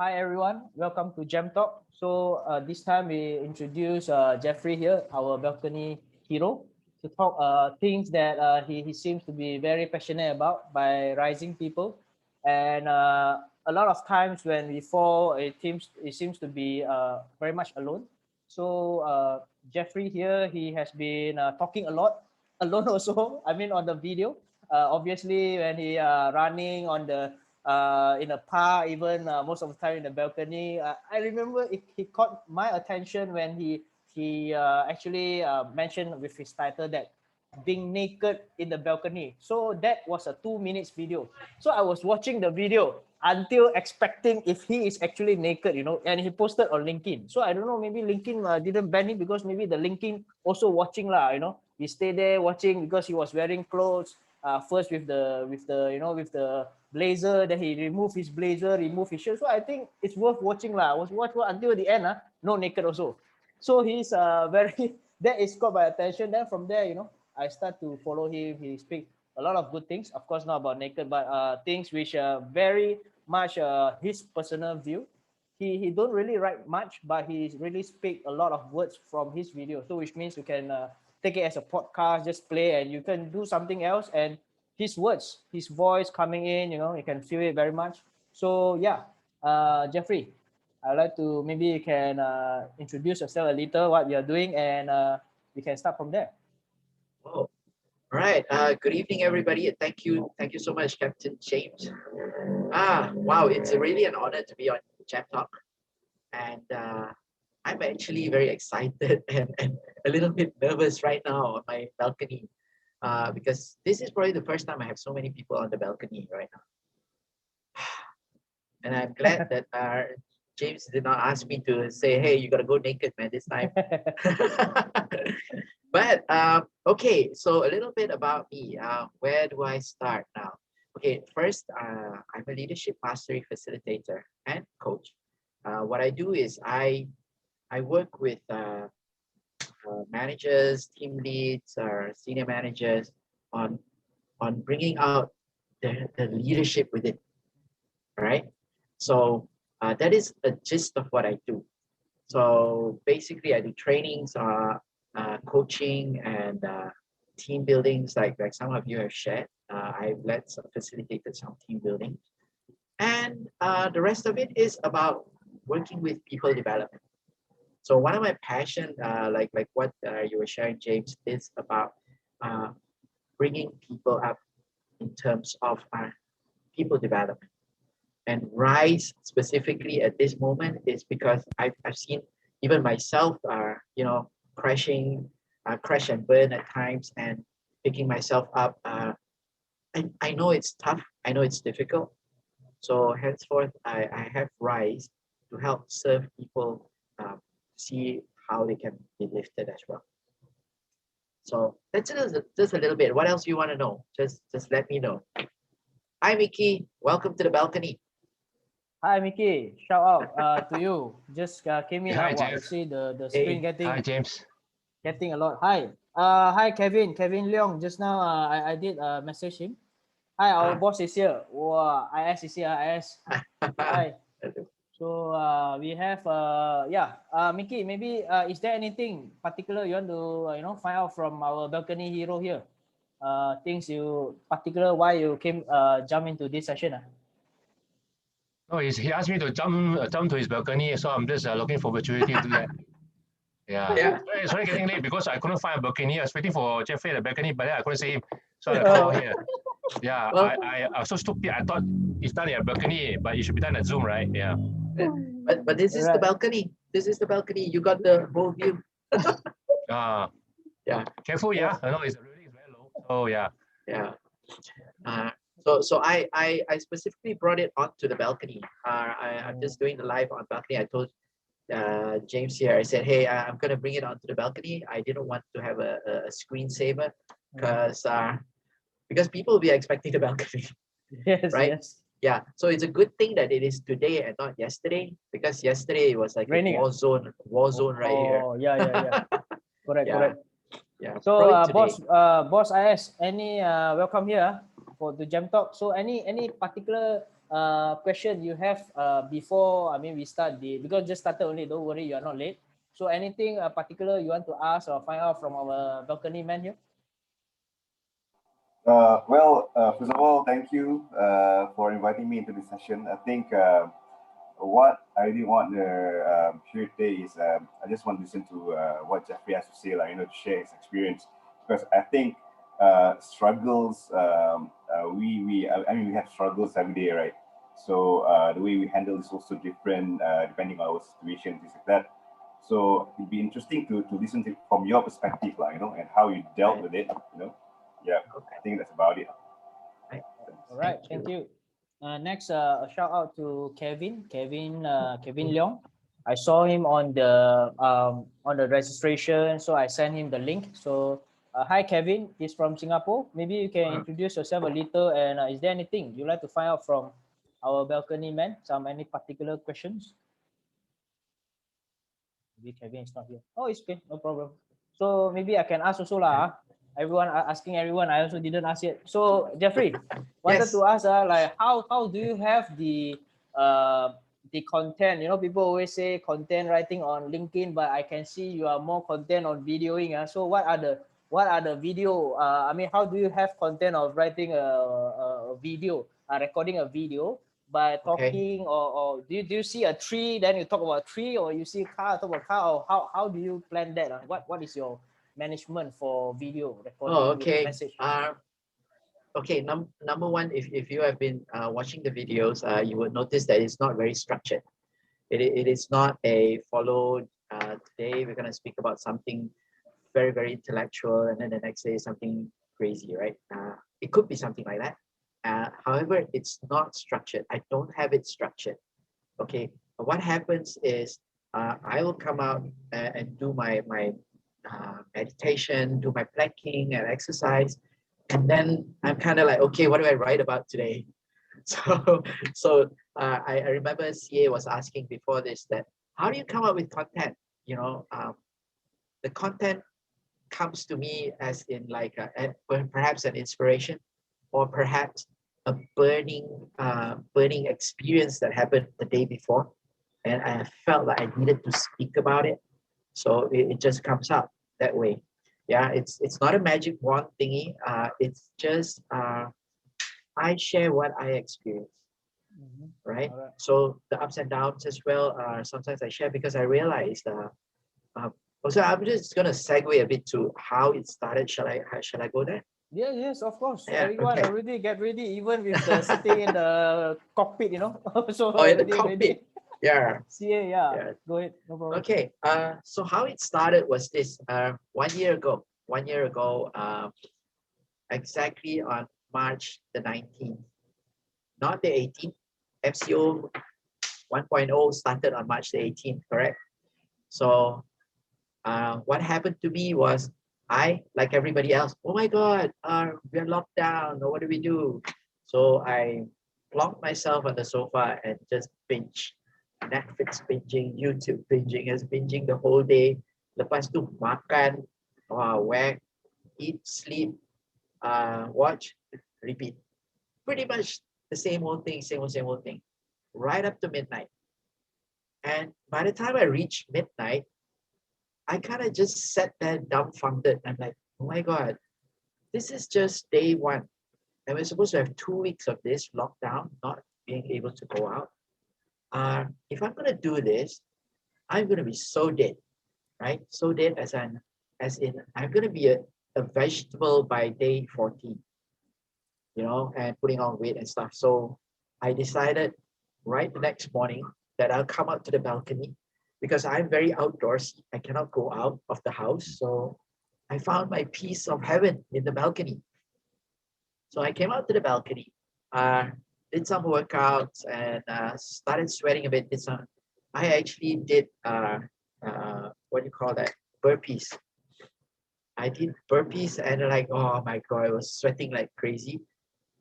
Hi everyone, welcome to Jamtalk. So this time we introduce Jeffrey here, our balcony hero, to talk things that he seems to be very passionate about by rising people. And a lot of times when we fall, it seems to be very much alone. So Jeffrey here, he has been talking a lot, alone also. I mean on the video. Obviously when he running on the in a park, even most of the time in the balcony. I remember he caught my attention when he actually mentioned with his title that being naked in the balcony. So that was a 2 minutes video. So I was watching the video until expecting if he is actually naked, and he posted on LinkedIn. So I don't know, maybe LinkedIn didn't ban him because maybe the LinkedIn also watching lah. He stayed there watching because he was wearing clothes. First with the blazer, then he removed his blazer, removed his shirt. So I think it's worth watching lah. I was watch until the end, no naked also. So he's very that is caught my attention. Then from there, I start to follow him. He speak a lot of good things. Of course, not about naked, but things which are very much his personal view. He don't really write much, but he really speak a lot of words from his video. So which means you can take it as a podcast, just play, and you can do something else. And his words, his voice coming in, you can feel it very much. So yeah, Jeffrey, I'd like to maybe you can introduce yourself a little, what you're doing, and we can start from there. Oh, all right. Good evening, everybody. Thank you so much, Captain James. Wow, it's really an honor to be on Jamtalk, and I'm actually very excited and a little bit nervous right now on my balcony, because this is probably the first time I have so many people on the balcony right now, and I'm glad that James did not ask me to say, "Hey, you gotta go naked, man, this time." But okay, so a little bit about me. Where do I start now? Okay, first, I'm a leadership mastery facilitator and coach. What I do is I work with managers, team leads, or senior managers on bringing out the leadership within. Right. So that is a gist of what I do. So basically, I do trainings, coaching, and team buildings, like some of you have shared. I've facilitated some team building, and the rest of it is about working with people development. So one of my passion, like what you were sharing, James, is about uh, bringing people up in terms of people development. And rise specifically at this moment is because I've seen even myself crashing, crash and burn at times, and picking myself up. I know it's tough, I know it's difficult, so henceforth I have rise to help serve people, see how they can be lifted as well. So that's just a little bit. What else you want to know? Just let me know. Hi Mickey, welcome to the balcony. Hi, Mickey. Shout out to you. Just came in. Hi, Wow, Jeff. you see the screen Hi, James. getting a lot. Hi. Hi, Kevin. Kevin Leong. Just now, I did message him. Hi, our boss is here. Wow, IS is here. IS. Hi. So we have Mickey. Maybe is there anything particular you want to find out from our balcony hero here? Things you particular why you came jump into this session? Oh, he asked me to jump to his balcony, so I'm just looking for opportunity to do that. Yeah. It's only getting late because I couldn't find a balcony. I was waiting for Jeffrey at the balcony, but then I couldn't see him, so I come out here. Yeah, Well, I was so stupid. I thought it's done at balcony, but it should be done at Zoom, right? Yeah. but this is the balcony. This is the balcony. You got the whole view. Yeah. Careful, yeah. I know the railing is very low. So yeah. Yeah. So I specifically brought it onto the balcony. I'm just doing the live on balcony. I told James here, I said, hey, I'm gonna bring it onto the balcony. I didn't want to have a screensaver because people will be expecting the balcony. Yes, right? Yes. Yeah. So it's a good thing that it is today and not yesterday, because yesterday it was like Raining, a war zone right here. Oh, yeah. Correct, Yeah. correct. Yeah. So, probably today. boss IS, any welcome here for the Jam Talk. So, any particular question you have before, I mean, we start because just started only, don't worry, you are not late. So anything particular you want to ask or find out from our balcony man here? First of all, thank you for inviting me into this session. I think what I really want to share today is I just want to listen to what Jeffrey has to say, like, to share his experience, because I think struggles. I mean, we have struggles every day, right? So the way we handle is also different depending on our situation, things like that. So it'd be interesting to listen to from your perspective, like, and how you dealt with it, Yeah, I think that's about it. All right, thank you. Next, a shout out to Kevin Leong. I saw him on the registration, so I sent him the link. So hi Kevin, he's from Singapore. Maybe you can introduce yourself a little, and is there anything you'd like to find out from our balcony man? Any particular questions? Maybe Kevin is not here. Oh, it's okay, no problem. So maybe I can ask also lah. Everyone asking everyone. I also didn't ask yet. So Jeffrey, wanted to ask like how do you have the content? People always say content writing on LinkedIn, but I can see you are more content on videoing. So what are the video? I mean, how do you have content of writing a video, recording a video by talking, or do you see a tree, then you talk about tree, or you see a car, talk about car, or how do you plan that? What is your management for video recording message? Okay, number one, if you have been watching the videos, you will notice that it's not very structured. It is not a followed, today we're going to speak about something very, very intellectual, and then the next day something crazy, right? It could be something like that. However, it's not structured. I don't have it structured. Okay, what happens is I will come out and do my meditation, do my planking and exercise, and then I'm kind of like, okay, what do I write about today? So I remember CA was asking before this that how do you come up with content? The content comes to me as in like perhaps an inspiration, or perhaps a burning experience that happened the day before, and I felt like I needed to speak about it, so it just comes out that way. Yeah, it's not a magic wand thingy. It's just I share what I experience, right? So the ups and downs as well. Sometimes I share because I realized. Also, I'm just gonna segue a bit to how it started. Shall I go there? Yeah, yes, of course. Yeah, everyone already get ready, even with the sitting in the cockpit, So in the cockpit. Ready. Yeah. CA, yeah. Go ahead, no problem. Okay. So how it started was this. 1 year ago. Exactly on March the 19th, not the 18th. MCO 1.0 started on March the 18th, correct? So what happened to me was I, like everybody else, oh my God, we're locked down, what do we do? So I plonked myself on the sofa and just binge. Netflix binging, YouTube binging the whole day. Lepas tu makan, whack, eat, sleep, watch, repeat. Pretty much the same old thing, right up to midnight. And by the time I reached midnight, I kind of just sat there dumbfounded. I'm like, oh my God, this is just day one. And we're supposed to have 2 weeks of this lockdown, not being able to go out. If I'm going to do this, I'm going to be so dead, right? So dead as in I'm going to be a vegetable by day 14, and putting on weight and stuff. So I decided right the next morning that I'll come out to the balcony because I'm very outdoorsy. I cannot go out of the house. So I found my piece of heaven in the balcony. So I came out to the balcony, did some workouts and started sweating a bit. I actually did, what do you call that? Burpees. I did burpees and like, oh my God, I was sweating like crazy.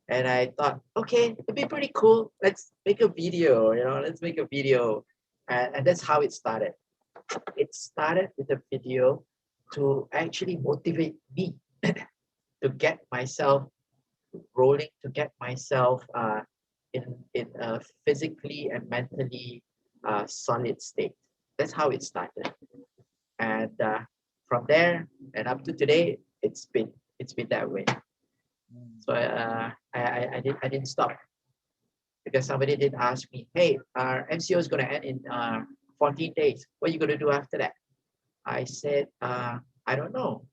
And I thought, okay, it'd be pretty cool. Let's make a video, let's make a video. And that's how it started. It started with a video to actually motivate me to get myself rolling, to get myself in a physically and mentally solid state. That's how it started. And from there and up to today, it's been that way. So I didn't stop because somebody did ask me, hey, our MCO is going to end in 14 days. What are you going to do after that? I said, I don't know.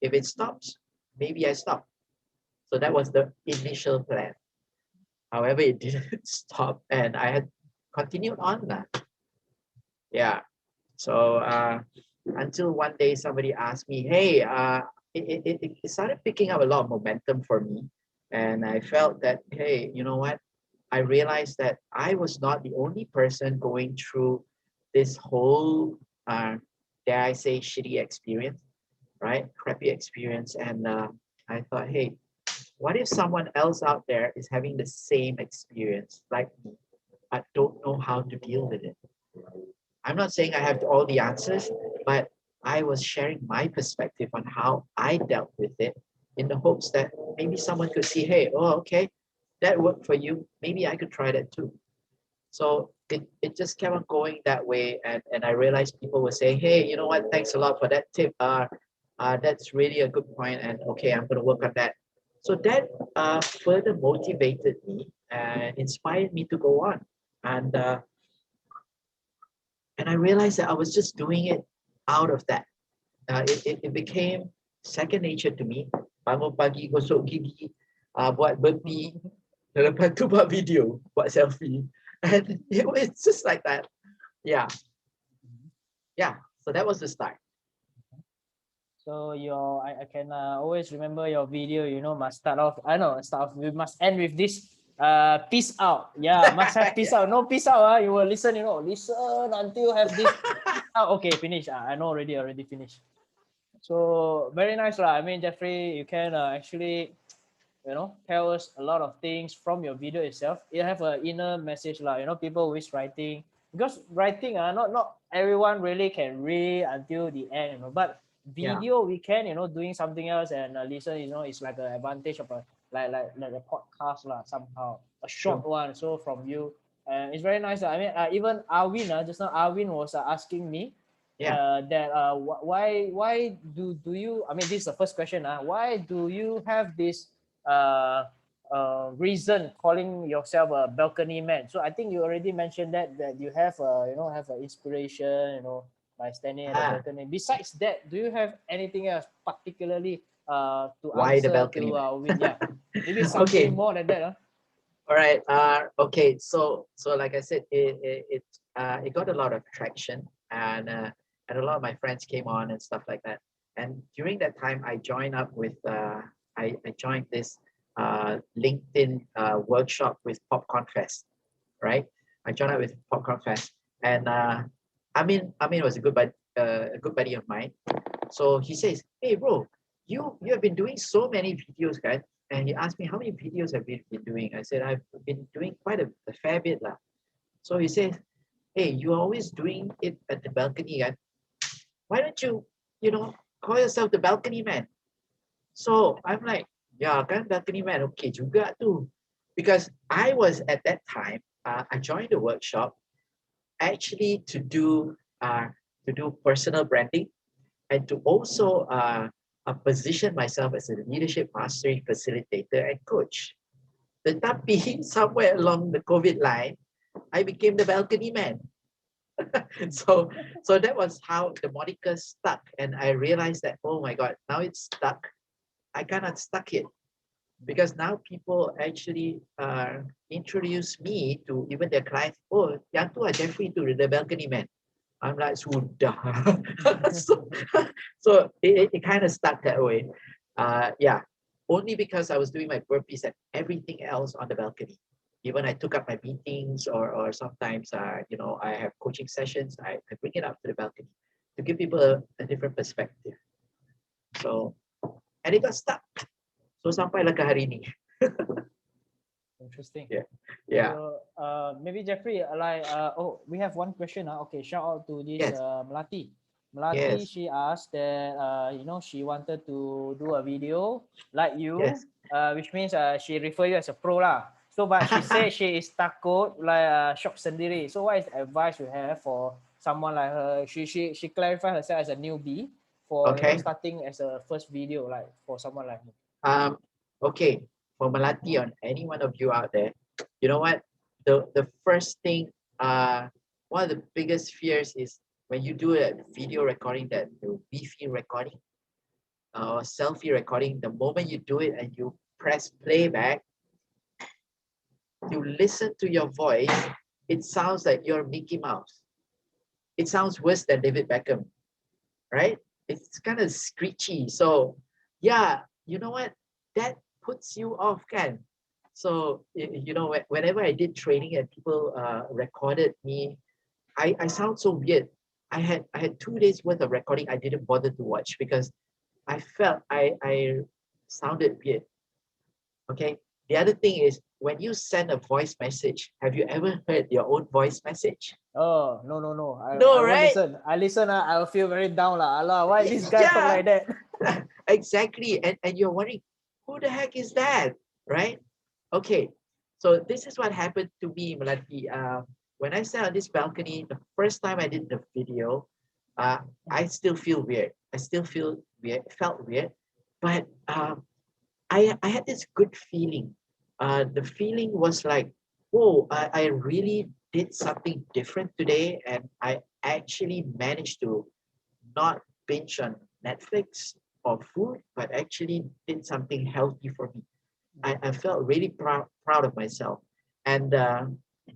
If it stops, maybe I stop. So that was the initial plan. However, it didn't stop, and I had continued on that. Yeah. So until one day somebody asked me, hey, it started picking up a lot of momentum for me. And I felt that, hey, you know what? I realized that I was not the only person going through this whole, dare I say, shitty experience, right? Crappy experience. And I thought, hey, what if someone else out there is having the same experience like me, but don't know how to deal with it? I'm not saying I have all the answers, but I was sharing my perspective on how I dealt with it in the hopes that maybe someone could see, hey, oh, okay, that worked for you. Maybe I could try that too. So it just kept on going that way. And I realized people were saying, hey, you know what, thanks a lot for that tip. That's really a good point. And okay, I'm going to work on that. So that further motivated me and inspired me to go on. And I realized that I was just doing it out of that. It became second nature to me. Bangun pagi, gosok gigi, buat burpee, lepas tu buat video, buat selfie. And it was just like that. Yeah. Yeah. So that was the start. So I can always remember your video, you know, must start off, we must end with this peace out. Yeah, must have peace out. No peace out, you will listen, you know, listen until have this. Okay, finish. I know already finished. So very nice lah. I mean, Jeffrey, you can actually, you know, tell us a lot of things from your video itself. You have an inner message lah. You know, people always writing, because writing not everyone really can read until the end, you know, but video we can, you know, doing something else and listen, you know, it's like an advantage of a like a podcast lah, somehow a short one. So from you, it's very nice. I mean, even Arwin, just now Arwin was asking me that why do you, I mean, this is the first question, why do you have this reason calling yourself a balcony man? So I think you already mentioned that you have you know, have an inspiration, you know, by standing at the balcony. Besides that, do you have anything else particularly to Why answer the balcony to yeah, maybe something more than that? All right. Okay. So like I said, it got a lot of traction, and a lot of my friends came on and stuff like that. And during that time, I joined up with I joined this LinkedIn workshop with Popcorn Fest, right? I joined up with Popcorn Fest, and Amin was a good buddy of mine. So he says, "Hey, bro, you have been doing so many videos, guys." And he asked me, how many videos have you been doing? I said, I've been doing quite a fair bit lah. So he says, hey, you're always doing it at the balcony, guys. Why don't you, you know, call yourself the balcony man? So I'm like, yeah, kan balcony man, okay juga tu. Because I was at that time, I joined the workshop actually to do personal branding and to also position myself as a leadership mastery facilitator and coach. Tetapi somewhere along the COVID line, I became the balcony man. so that was how the moniker stuck. And I realized that, oh my God, now it's stuck. I cannot stuck it. Because now people actually introduce me to even their clients. Oh, yang tu Jeffrey tu, the balcony man. I'm like, sudah. so it kind of stuck that way. Yeah, only because I was doing my burpees and everything else on the balcony. Even I took up my meetings or sometimes, you know, I have coaching sessions, I bring it up to the balcony to give people a different perspective. So, and it got stuck. So sampailah ke hari ni. Interesting. Yeah. So, maybe Jeffrey, like, we have one question. Okay, shout out to this Melati. Melati, she asked that, you know, she wanted to do a video like you, which means she refer you as a pro lah. So, but she said she is takut like shock sendiri. So, what is the advice you have for someone like her? She clarified herself as a newbie for Okay. starting as a first video, like for someone like me. Okay, for Melati, on any one of you out there, you know what? The first thing, one of the biggest fears is when you do a video recording, that the Wi-Fi recording or selfie recording, the moment you do it and you press playback, you listen to your voice, it sounds like you're Mickey Mouse. It sounds worse than David Beckham, right? It's kind of screechy. So yeah, you know what? That puts you off, can. So you know, whenever I did training and people recorded me, I sound so weird. I had 2 days worth of recording I didn't bother to watch because I felt I sounded weird. Okay. The other thing is when you send a voice message, have you ever heard your own voice message? Oh, no. I No, won't right? listen. I listen, I will feel very down. Allah, why this guy talk Yeah. like that? Exactly. And you're wondering, who the heck is that? Right? Okay. So this is what happened to me, Melati. When I sat on this balcony, the first time I did the video, I still feel weird. I still feel weird, felt weird. But I had this good feeling. The feeling was like, whoa, I really did something different today. And I actually managed to not binge on Netflix or food, but actually did something healthy for me. I felt really proud of myself. And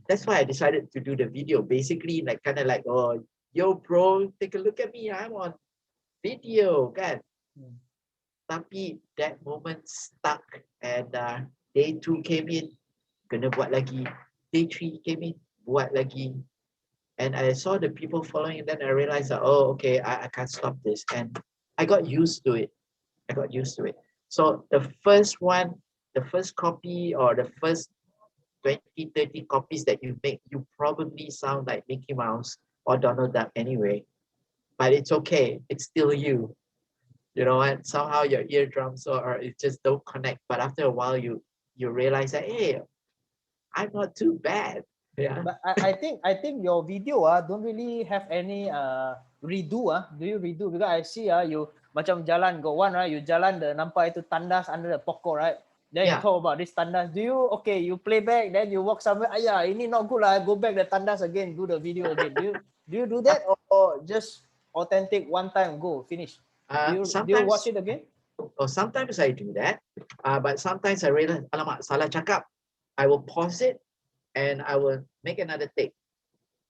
that's why I decided to do the video. Basically, like kind of like, oh, yo, bro, take a look at me. I'm on video, kan? Tapi that moment stuck, and day 2 came in, kena buat lagi. Day 3 came in, buat lagi. And I saw the people following, and then I realized that, oh, okay, I can't stop this. And I got used to it. I got used to it. So the first one, the first copy or the first 20, 30 copies that you make, you probably sound like Mickey Mouse or Donald Duck anyway. But it's okay. It's still you. You know what? Somehow your eardrums or it just don't connect. But after a while, you realize that, hey, I'm not too bad. Yeah. But I think your video don't really have any redo Do you redo? Because I see you macam jalan got one, right? You jalan the nampak itu tandas under the pokok, right? Then you Yeah. talk about this tandas. Do you you play back, then you walk somewhere, ini not good lah, go back the tandas again, do the video again. Do you do that or just authentic one time go finish? Do you watch it again? Or sometimes I do that, but sometimes I realize, alamak, salah cakap. I will pause it and I will make another take.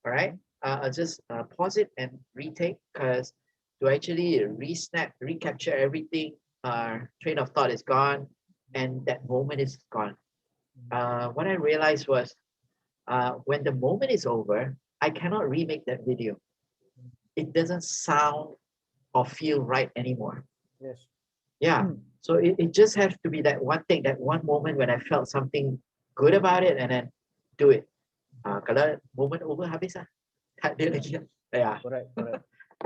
All right. I'll just pause it and retake, because to actually recapture everything, train of thought is gone and that moment is gone. What I realized was when the moment is over, I cannot remake that video. It doesn't sound or feel right anymore. Yes. Yeah. So it just has to be that one thing, that one moment when I felt something good about it, and then do it. Kalau moment over, habis lah. Tak ada lagi. Yeah. Correct.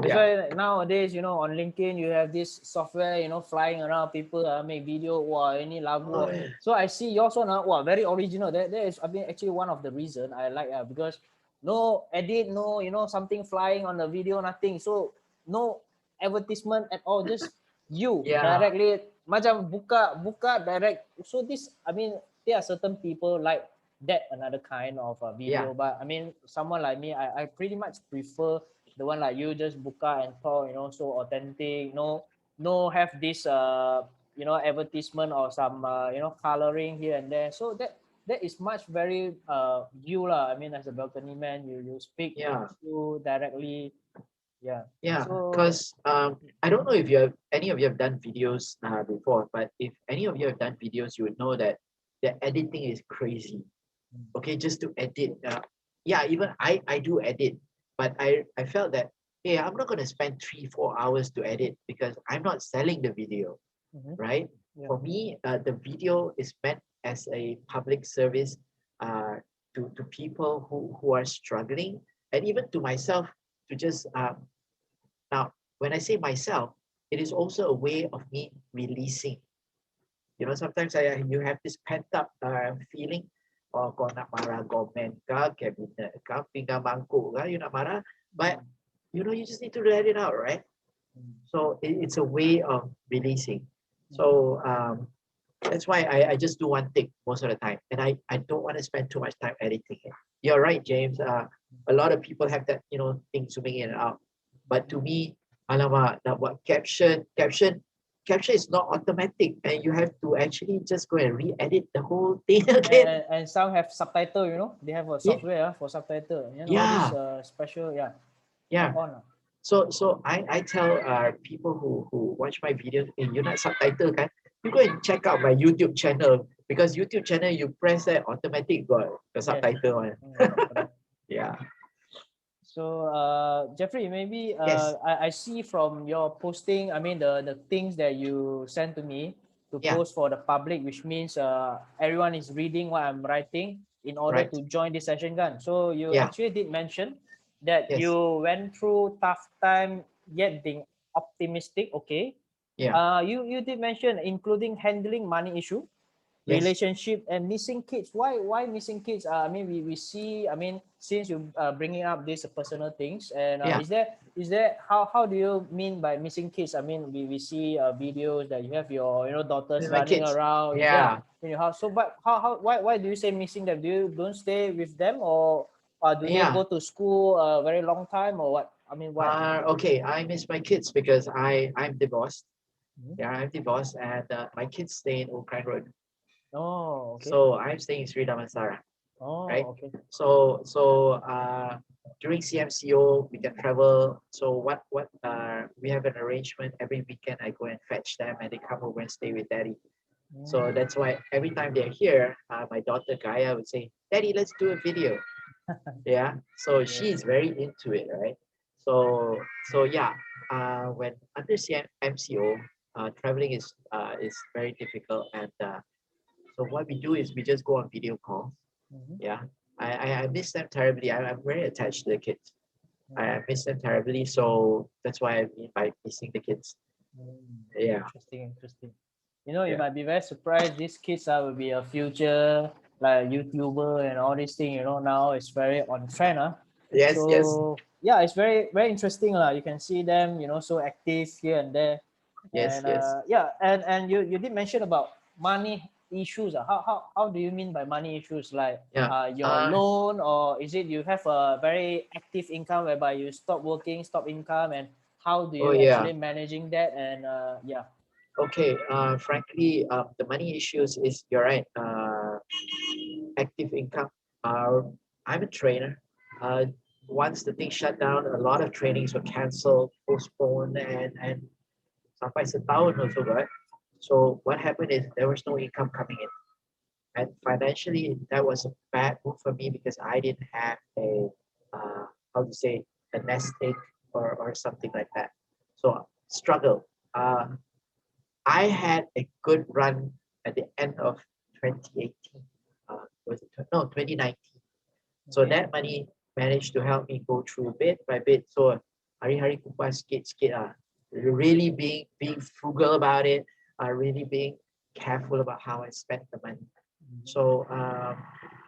That's why nowadays, on LinkedIn, you have this software, flying around, people make video, wow, any lagu. Oh, yeah. So I see yours one, wow, very original. That is, actually one of the reason I like, because no edit, no, something flying on the video, nothing. So no advertisement at all, just you directly, macam buka direct. So this, there are certain people like that another kind of video, but someone like me, I pretty much prefer the one like you, just buka and talk, so authentic, no have this advertisement or some coloring here and there. So that is much very you lah. As a balcony man, you speak to directly. Because I don't know if any of you have done videos before, but if any of you have done videos, you would know that the editing is crazy. Okay, just to edit. Even I do edit, but I felt that, hey, I'm not going to spend 3-4 hours to edit because I'm not selling the video, right? Yeah. For me, the video is meant as a public service to people who are struggling, and even to myself, to just now, when I say myself, it is also a way of me releasing. Sometimes you have this pent up feeling. or kau nak marah government kah, cabinet kah, pinggan mangkuk kah, you nak marah, but you know, you just need to let it out, right? So it's a way of releasing. So that's why I just do one thing most of the time, and I don't want to spend too much time editing it. You're right, James. A lot of people have that, you know, thing zooming in and out, but to me, alamak, nak buat caption is not automatic, and you have to actually just go and re-edit the whole thing again. And some have subtitle, you know, they have a software for subtitle. You know, all these special, on. So I tell people who watch my videos, hey, you're not subtitle, kan? You go and check out my YouTube channel, because YouTube channel, you press that automatic got the subtitle one. Yeah. So Jeffrey, maybe Yes. I see from your posting, I mean the things that you sent to me to post for the public, which means everyone is reading what I'm writing in order to join this session, kan? So you actually did mention that you went through tough time yet being optimistic. Okay. You did mention including handling money issue, relationship, and missing kids. Why missing kids? I mean, we see. I mean, since you bringing up these personal things, and is there how do you mean by missing kids? I mean, we see videos that you have your daughters running around in your house. So, but why do you say missing them? Do you don't stay with them, or do they go to school a very long time, or what? I mean, why? Okay, I miss my kids because I'm divorced. Yeah, I'm divorced, and my kids stay in Old Crane Road. Oh, okay. So I'm staying in Sri Damansara. Oh, right? okay. So during CMCO we can travel. So what we have an arrangement every weekend. I go and fetch them, and they come over and stay with Daddy. So that's why every time they're here, my daughter Gaia would say, "Daddy, let's do a video." Yeah. So she's very into it, right? So when under MCO, traveling is very difficult, and so what we do is we just go on video calls. Yeah, I miss them terribly. I'm very attached to the kids. I miss them terribly, so that's why I mean by missing the kids. Yeah. Interesting. You know, you might be very surprised. These kids will be a future like YouTuber and all these things. You know, now it's very on trend. Yes. Yeah, it's very interesting. You can see them, you know, so active here and there. Yes. And you did mention about money issues. How do you mean by money issues? Like your loan, or is it you have a very active income whereby you stop working, stop income, and how do you actually managing that? And Okay. Frankly, the money issues is, you're right. Active income. I'm a trainer. Once the thing shut down, a lot of trainings were cancelled, postponed, and sampai setahun also, right? So what happened is there was no income coming in, and financially that was a bad move for me because I didn't have a how to say, a nest egg or something like that. So struggle. I had a good run at the end of 2018. Was it 2019? So that money managed to help me go through bit by bit. So hari-hari kupas sikit-sikit really being frugal about it, really being careful about how I spent the money. So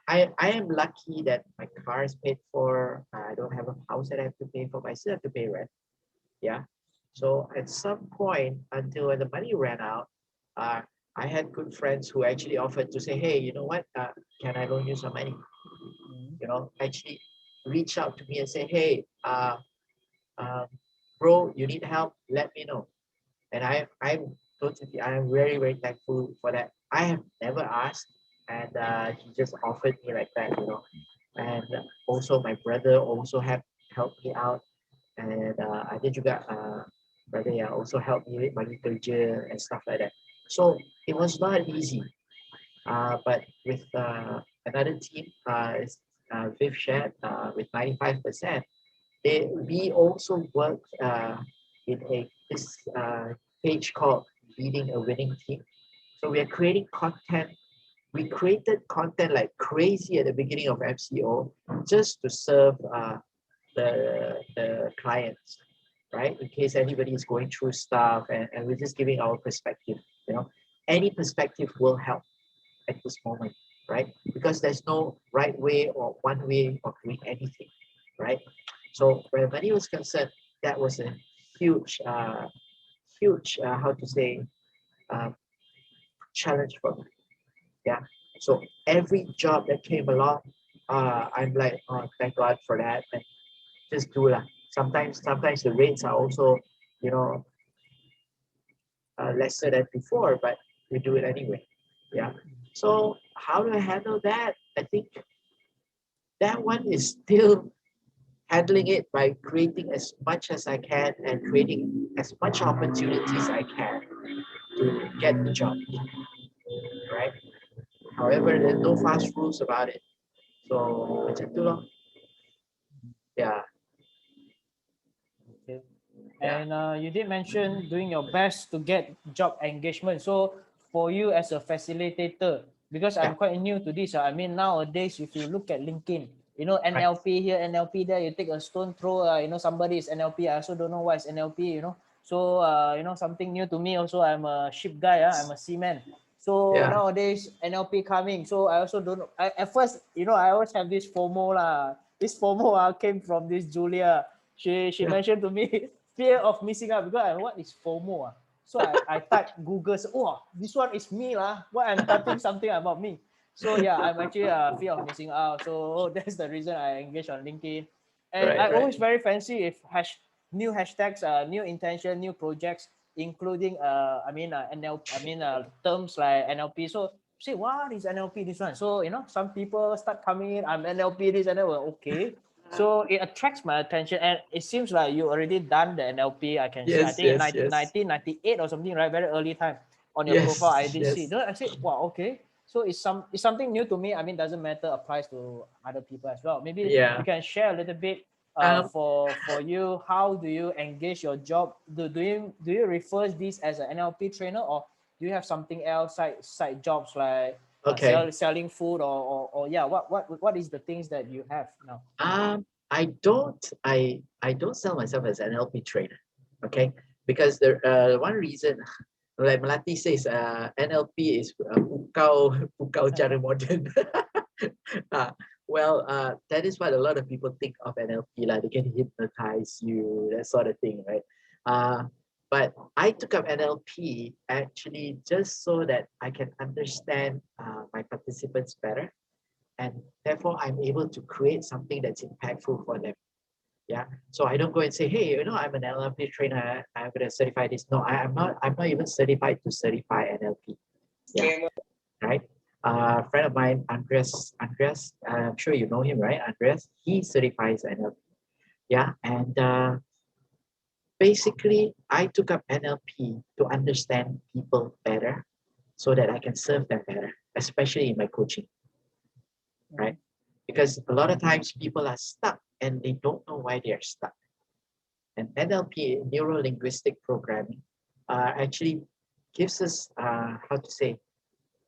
I am lucky that my car is paid for. I don't have a house that I have to pay for, but I still have to pay rent. Yeah. So at some point, until when the money ran out, I had good friends who actually offered to say, "Hey, you know what? Can I loan you some money?" You know, actually reach out to me and say, "Hey, bro, you need help? Let me know." And I'm very thankful for that. I have never asked, and he just offered me like that, you know. And also my brother also helped me out, and ada juga brother yang also helped me bagi kerja and stuff like that. So it was not easy, but with another team, Viv shared with 95%. We also work in this page called Leading a Winning Team. So we are creating content. We created content like crazy at the beginning of MCO just to serve the clients, right? In case anybody is going through stuff, and we're just giving our perspective. You know, any perspective will help at this moment. right? Because there's no right way or one way of doing anything, right? So where money was concerned, that was a huge, how to say, um, challenge for me. Yeah. So every job that came along, I'm like, oh, thank God for that, and just do lah. Sometimes the rates are also, you know, lesser than before, but we do it anyway. Yeah. So how do I handle that? I think that one is still handling it by creating as much as I can and creating as much opportunities I can to get the job, right? However, there's no fast rules about it. So macam tu loh. Yeah. Okay. Yeah. And you did mention doing your best to get job engagement. So for you as a facilitator, because I'm Yeah. quite new to this, I mean nowadays if you look at LinkedIn, you know Right. NLP here, NLP there, you take a stone throw, you know somebody is NLP. I also don't know what is NLP, you know. So you know something new to me also. I'm a ship guy, I'm a seaman. So Yeah. nowadays NLP coming. So I also don't know. At first, you know, I always have this FOMO lah. This FOMO came from this Julia. She Yeah. mentioned to me fear of missing out because what is FOMO? So I typed Google, so, oh, this one is me lah. What I'm typing something about me. So yeah, I'm actually fear of missing out. So that's the reason I engage on LinkedIn. And Right. I Right. always very fancy if new hashtags, new intention, new projects, including terms like NLP. So say what is NLP this one? So you know some people start coming in. I'm NLP this and that. Well, okay. So it attracts my attention, and it seems like you already done the NLP. I can see. I Yes. think in Yes. Yes. 1998 or something, right? Very early time on your profile. I Yes. did see. Yes. No, I said, wow, okay. So it's something new to me. I mean, doesn't matter. Applies to other people as well. Maybe you Yeah. can share a little bit. Um. For you, how do you engage your job? Do you refer this as an NLP trainer, or do you have something else side jobs like Okay. selling food or yeah, what is the things that you have now? I don't sell myself as an NLP trainer, okay? Because the one reason, like Melati says, NLP is pukau cara modern. uh, that is what a lot of people think of NLP, like they can hypnotize you, that sort of thing, right? But I took up NLP actually just so that I can understand my participants better, and therefore I'm able to create something that's impactful for them. Yeah. So I don't go and say, hey, you know, I'm an NLP trainer, I'm going to certify this. No, I'm not even certified to certify NLP. Yeah. Right. A friend of mine, Andreas, I'm sure you know him, right? Andreas, he certifies NLP. Yeah. And basically, I took up NLP to understand people better so that I can serve them better, especially in my coaching, right? Because a lot of times people are stuck and they don't know why they are stuck. And NLP, neuro linguistic programming, actually gives us, how to say,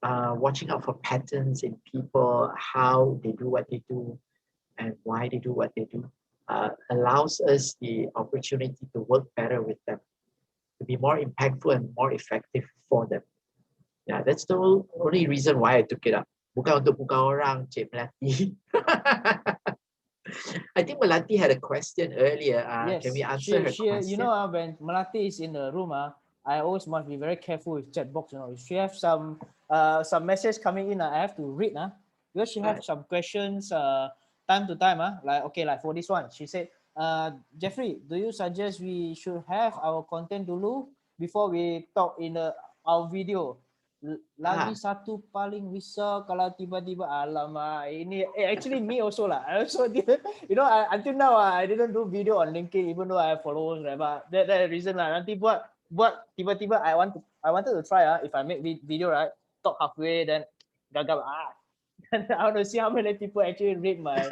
watching out for patterns in people, how they do what they do, and why they do what they do, allows us the opportunity to work better with them, to be more impactful and more effective for them. Yeah, that's the only reason why I took it up. Bukan untuk pukau orang, Cik Melati. I think Melati had a question earlier. Yes, Can we answer her question? you know, when Melati is in the room, I always must be very careful with chat box. You know, if she have some message coming in, I have to read. Because she have some questions time to time. Like, okay, like for this one, she said, Jeffrey, do you suggest we should have our content dulu before we talk in our video? Lagi satu paling risau kalau tiba-tiba alamak ini actually me also lah. I also did, you know, until now I didn't do video on LinkedIn even though I have followers, right? But that reason lah. Nanti buat tiba-tiba I wanted to try if I make video, right, talk halfway then gagal and I want to see how many people actually read my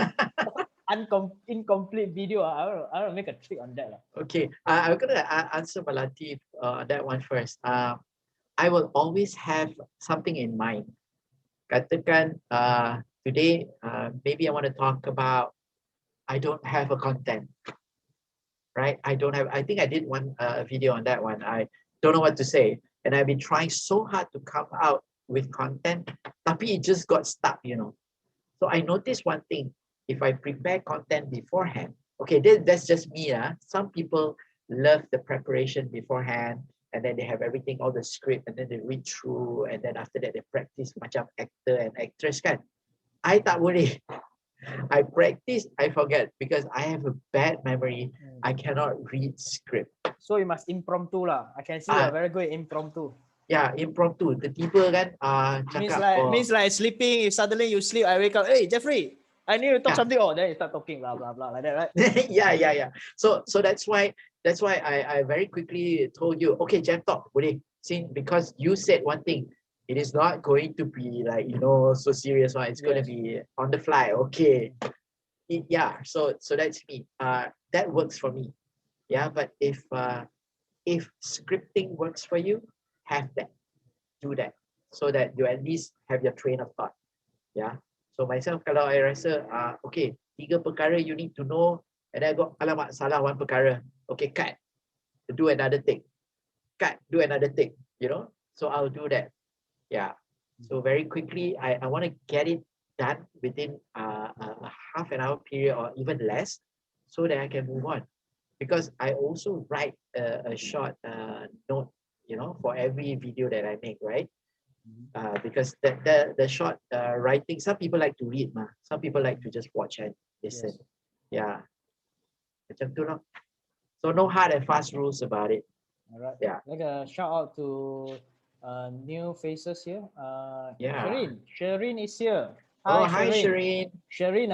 incomplete video. I want to make a trick on that lah. Okay, I'm gonna answer Melati that one first. I will always have something in mind. Katakan today, maybe I want to talk about, I don't have a content, right? I think I did one video on that one. I don't know what to say. And I've been trying so hard to come out with content, tapi it just got stuck, you know. So I noticed one thing: if I prepare content beforehand, okay, that's just me. Some people love the preparation beforehand, and then they have everything, all the script, and then they read through, and then after that they practice macam actor and actress kan. I tak boleh. I practice, I forget because I have a bad memory. I cannot read script. So you must impromptu lah. I can see you're very good at impromptu. Yeah, impromptu. Tiba-tiba kan cakap, means like sleeping. If suddenly you sleep, I wake up. Hey, Jeffrey, I need to talk Yeah. something. Oh, then you start talking, blah blah blah, like that, right? yeah. So that's why I very quickly told you, okay, Jamtalk, boleh. See, because you said one thing, it is not going to be like, you know, so serious one. It's going to be on the fly. Okay. Yeah. So that's me. That works for me. Yeah. But if scripting works for you, have that. Do that. So that you at least have your train of thought. Yeah. So myself, kalau I rasa, okay, 3 perkara you need to know, and then I go, alamak, salah 1 perkara. Okay, cut. Do another thing. Cut. Do another thing. You know. So I'll do that. Yeah. So very quickly, I want to get it done within a half an hour period or even less, so that I can move on. Because I also write a short note, you know, for every video that I make, right? Because the short writing, some people like to read, some people like to just watch and listen. Yeah. Macam tu lah. So no hard and fast rules about it. All right. Yeah. Like a shout out to new faces here. Yeah. Shireen is here. Hi, Shireen. Shireen,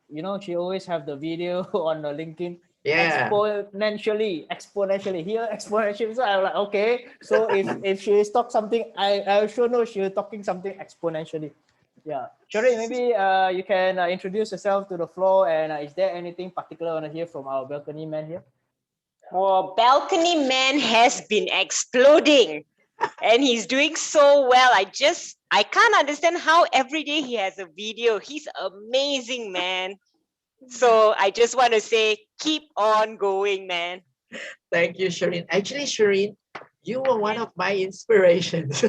you know, she always have the video on the LinkedIn. Yeah. Exponentially here, exponentially. So I'm like, okay. So if she is talk something, I sure know she's talking something exponentially. Yeah, Shireen, maybe you can introduce yourself to the floor, and is there anything particular you want to hear from our balcony man here? Oh, balcony man has been exploding, and he's doing so well. I can't understand how every day he has a video. He's amazing, man. So I just want to say, keep on going, man. Thank you, Shireen. Actually, Shireen, you were one of my inspirations.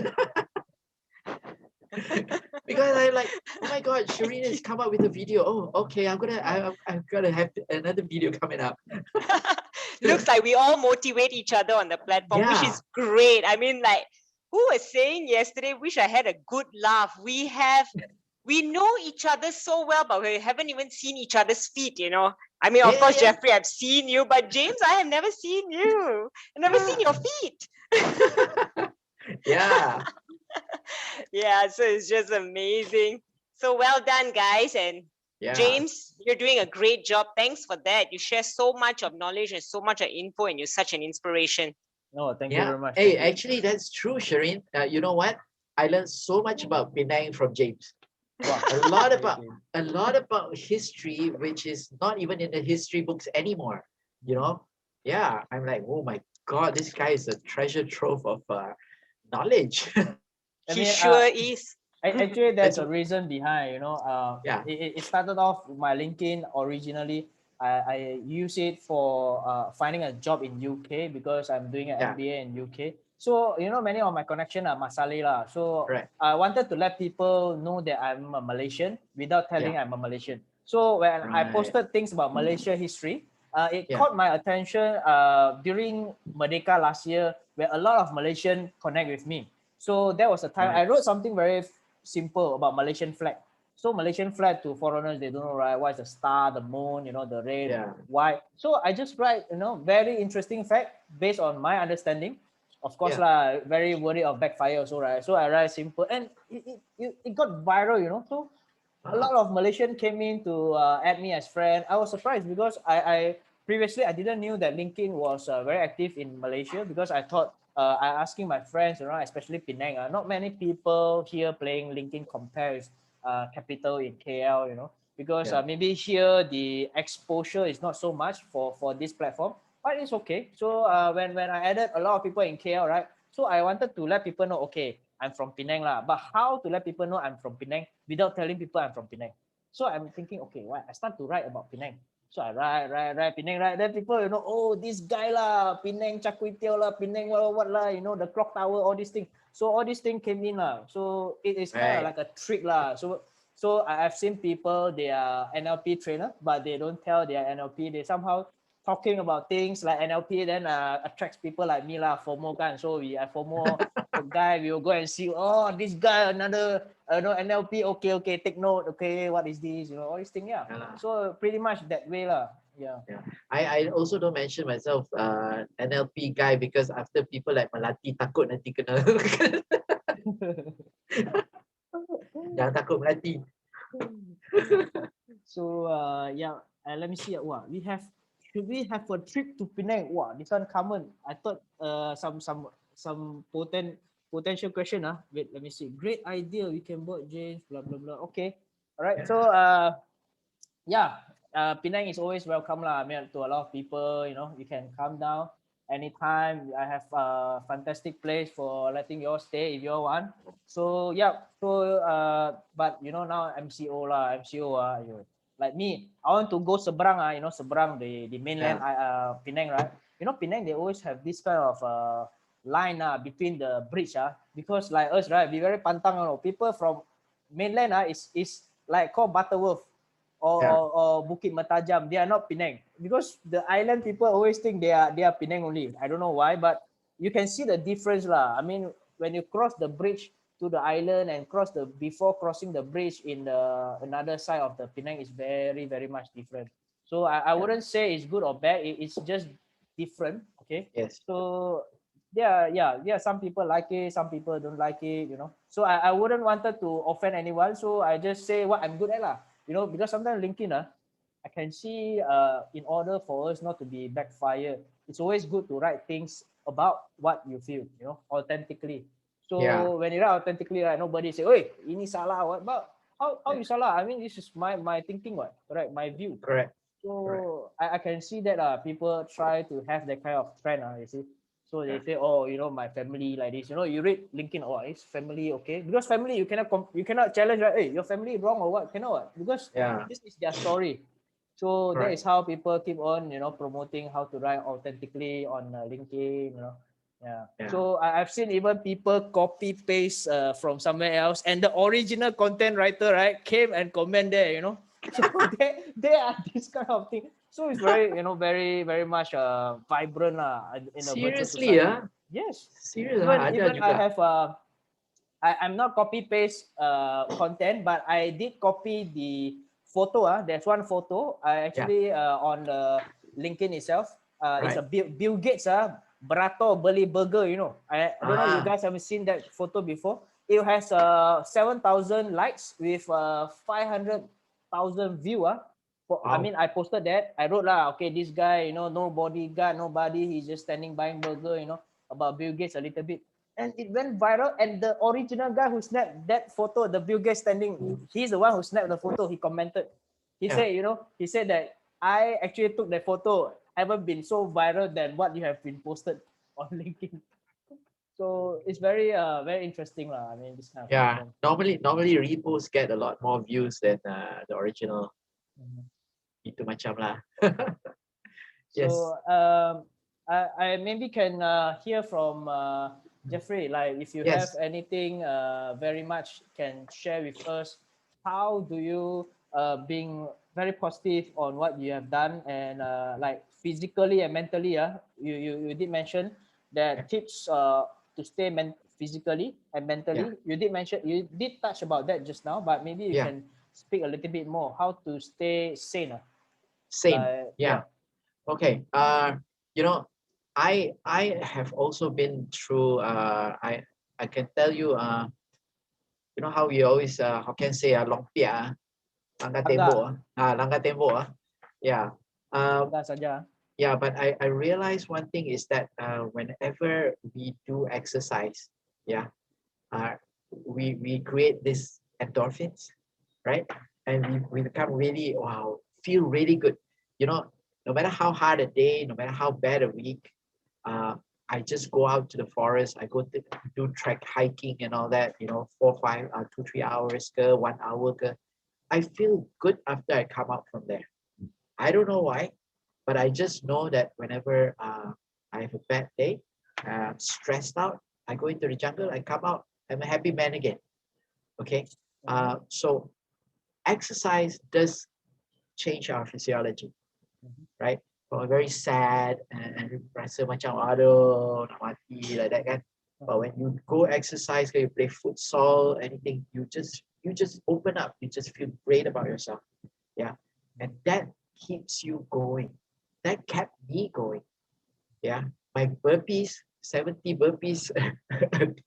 Because I'm like, oh my God, Shireen has come up with a video. Oh, okay, I'm gonna have another video coming up. Looks like we all motivate each other on the platform, which is great. I mean, like, who was saying yesterday, wish I had a good laugh. We know each other so well, but we haven't even seen each other's feet, you know. I mean, of course, Jeffrey, I've seen you, but James, I have never seen you. I've never seen your feet. Yeah. Yeah, so it's just amazing. So well done, guys. And James, you're doing a great job. Thanks for that. You share so much of knowledge and so much of info, and you're such an inspiration. No, thank you very much. Hey, actually, that's true, Shireen. You know what? I learned so much about Penang from James. Wow. a lot about history, which is not even in the history books anymore. You know? Yeah. I'm like, oh my God, this guy is a treasure trove of knowledge. He sure is. Actually, there's a reason behind, you know. It started off my LinkedIn originally. I use it for finding a job in UK because I'm doing an MBA in UK. So, you know, many of my connection are Masali lah. So I wanted to let people know that I'm a Malaysian without telling I'm a Malaysian. So when I posted things about Malaysia history, it caught my attention during Merdeka last year, where a lot of Malaysian connect with me. So that was the time I wrote something very simple about Malaysian flag. So Malaysian flag, to foreigners, they don't know, right? What's the star, the moon, you know, the red, white. So I just write, you know, very interesting fact based on my understanding. Of course, very worried of backfire also, right? So I write simple, and it got viral, you know. So a lot of Malaysian came in to add me as friend. I was surprised because I previously I didn't knew that LinkedIn was very active in Malaysia, because I thought I asking my friends around, especially Penang, not many people here playing LinkedIn compared with capital in KL, you know, because maybe here the exposure is not so much for this platform, but it's okay. So when I added a lot of people in KL, right? So I wanted to let people know, okay, I'm from Penang lah, but how to let people know I'm from Penang without telling people I'm from Penang? So I'm thinking, okay, why? I start to write about Penang. So I write Penang, right? Then people, oh, this guy lah, Penang Char Kway Teow lah, Penang what lah, the clock tower, all these things. So all these things came in lah. So it is kind of like a trick lah. So I've seen people, they are NLP trainer, but they don't tell they are NLP. They somehow talking about things like NLP, then attracts people like me lah, FOMO kan. So I FOMO the guy, we will go and see, oh, this guy, another NLP, okay, take note, okay, what is this, all these things, yeah. So pretty much that way lah. Yeah. I also don't mention myself NLP guy because after people like Melati takut nanti kena jangan takut Melati. So yeah, let me see. Should we have a trip to Penang? Wow, this one common. I thought some potential question. Wait, let me see. Great idea. We can board James. Blah blah blah. Okay, all right. So yeah, Penang is always welcome lah. I mean, to a lot of people, you can come down anytime. I have a fantastic place for letting you all stay if you all want. So yeah, but now MCO lah, like me, I want to go Seberang, Seberang, the mainland, Penang, right? Penang, they always have this kind of line between the bridge, because like us, right, we very pantang, people from mainland is like called Butterworth or Bukit Mertajam. They are not Penang, because the island people always think they are Penang only. I don't know why, but you can see the difference lah. I mean, when you cross the bridge to the island and before crossing the bridge in the another side of the Penang is very, very much different. So I wouldn't say it's good or bad. It's just different. Okay. Yes. So some people like it, some people don't like it, So I wouldn't wanted to offend anyone. So I just say what I'm good at lah. Because sometimes LinkedIn, I can see in order for us not to be backfired, it's always good to write things about what you feel, authentically. So when you write authentically, right, nobody say, "Oi, ini salah." What about how you salah? I mean, this is my thinking, what, correct? My view. Correct. So I can see that people try to have that kind of trend, you see. So they say, oh, my family like this. You read LinkedIn, oh, it's family, okay? Because family, you cannot challenge, right? Hey, your family wrong or what? Cannot, what? Because this is their story. So that is how people keep on, promoting how to write authentically on LinkedIn, Yeah. So I've seen even people copy paste from somewhere else, and the original content writer, right, came and comment there, So they are this kind of thing. So it's very, very, very much vibrant in a virtual society. Yes. Serious. Even I have I'm not copy paste content, but I did copy the photo. There's one photo I actually on the LinkedIn itself. It's a Bill Gates beratur beli burger, I don't know, you guys haven't seen that photo before. It has 7,000 likes with 500,000 view. I mean, I posted that. I wrote okay, this guy, no bodyguard, nobody, he's just standing buying burger, about Bill Gates a little bit. And it went viral, and the original guy who snapped that photo, the Bill Gates standing, he's the one who snapped the photo. He commented. He said, he said that I actually took that photo, haven't been so viral than what you have been posted on LinkedIn. So it's very very interesting lah. I mean, this kind of content. Normally reposts get a lot more views than the original. Itu macam lah. Yes. So I maybe can hear from Jeffrey, like if you have anything very much can share with us. How do you being very positive on what you have done, and like physically and mentally, you did mention that tips to stay physically and mentally. You did touch about that just now, but maybe you can speak a little bit more how to stay sane. Sane. Okay. I have also been through I can tell you how we always how can say lompia langgar tembok but I realized one thing is that whenever we do exercise we create this endorphins, right? And we become really feel really good, no matter how hard a day, no matter how bad a week, I just go out to the forest. I go to do hiking and all that, 4, 5, 2, 3 hours, 1 hour. I feel good after I come out from there. I don't know why, but I just know that whenever I have a bad day, I'm stressed out, I go into the jungle, I come out, I'm a happy man again. Okay. So exercise does change our physiology, right? From a very sad and rasa macam aduh nak mati like that kan. But when you go exercise, you play futsal, anything, you just open up. You just feel great about yourself. Yeah. And that keeps you going. That kept me going. Yeah. My burpees, 70 burpees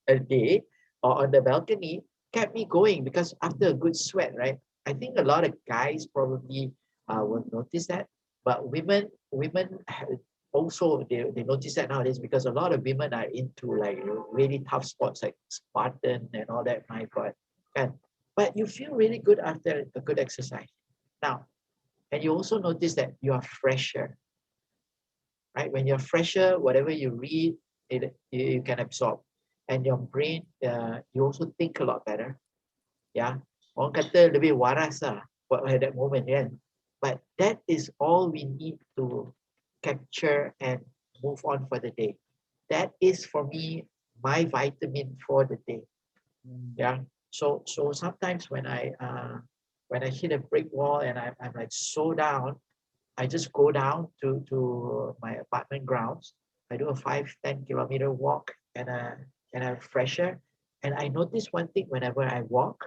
a day or on the balcony kept me going because after a good sweat, right? I think a lot of guys probably will notice that, but women also they notice that nowadays because a lot of women are into like really tough sports like Spartan and all that. My God, but you feel really good after a good exercise. Now, and you also notice that you are fresher, right? When you're fresher, whatever you read, you can absorb, and your brain you also think a lot better. Yeah, orang kata lebih waras lah at that moment, yeah. But that is all we need to capture and move on for the day. That is for me my vitamin for the day. Yeah. So sometimes when I hit a brick wall and I'm like so down, I just go down to my apartment grounds. I do a 5-10 kilometer walk and I'm fresher. And I notice one thing whenever I walk,